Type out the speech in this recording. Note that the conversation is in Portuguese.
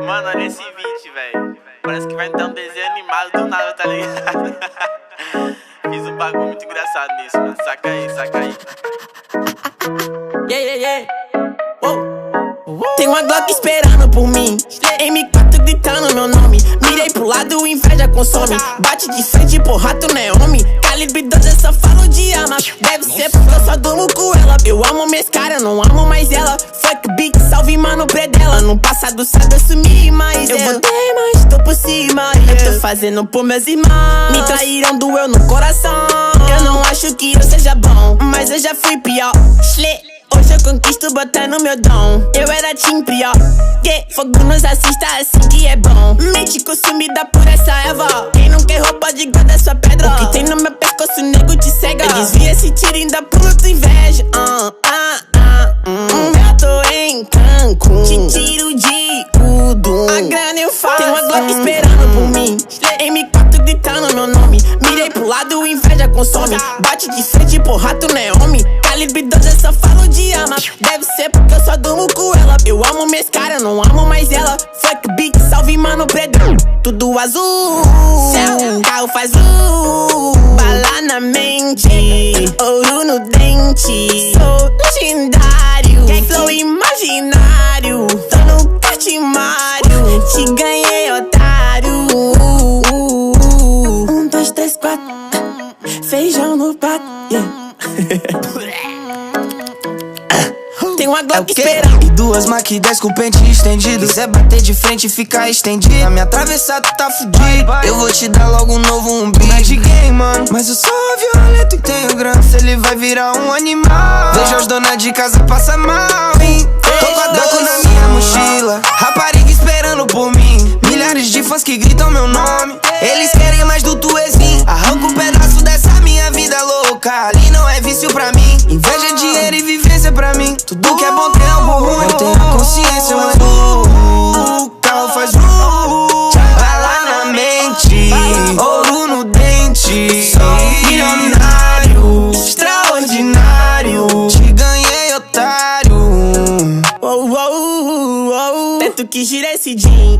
Mano, olha esse beat, velho. Parece que vai dar um desenho animado do nada, tá ligado? Fiz um bagulho muito engraçado nisso, mano. Saca aí, saca aí. Yeah, yeah, yeah. Tem uma Glock esperando por mim, M4 gritando meu nome. Mirei pro lado, inveja consome. Bate de frente, porra, tu não é homem. Calibre 12, eu só falo de arma. Deve ser porque eu só durmo com ela. Eu amo minhas caras, não amo mais ela. Fuck beat, salve mano predela. No passado sabe eu sumi, mas eu voltei, mas tô por cima. Eu tô fazendo por meus irmãos. Me traíram, doeu no coração. Eu não acho que eu seja bom, mas eu já fui pior. Hoje eu conquisto botando meu dom. Eu era team pior. Fogo nos assista assim que é bom. Mente consumida por essa erva. Quem não quer roupa de guarda sua pedra. O que tem no meu pescoço, nego te cega. Desvia esse tiro e ainda pulo tua inveja. Eu tô em Cancún, te tiro de tudo. A grana eu faço. Tem uma Glock esperando por mim, M4 gritando meu nome. Mirei pro lado, inveja consome. Bate de frente, porra, tu não é homem. Calibre 12, eu só falo de arma. Deve ser porque eu só durmo com ela. Eu amo minhas caras, não amo mais ela. Fuck beat, salve mano predão. Tudo azul, céu, carro faz bala na mente, ouro no dente. Sou legendário, flow imaginário. Tô no Catimário, te ganhei, otário. 1, 2, 3, 4. Feijão no prato, Tem uma Glock esperando. E duas Mac 10 com pente estendido. Quiser bater de frente e ficar estendido, na minha travessa tu tá fudido. Eu vou te dar logo um novo umbigo. Não é de game, mano, mas eu sou violento e tenho grana. Se ele vai virar um animal. Vejo as donas de casa passar mal, hein? Tô com a Draco na minha mochila, rapariga esperando por mim. Milhares de fãs que gritam meu nome. Eles querem mais do tuezinho. Arranca um pedaço dessa minha vida louca. Ali não é vício pra mim. Inveja, dinheiro e vivência pra mim. Tudo que é bom tem algo ruim. Eu tenho a consciência, mas o carro faz bala na mente, ouro no dente. Sou milionário, extraordinário. Te ganhei, otário. Tanto que gira esse jean.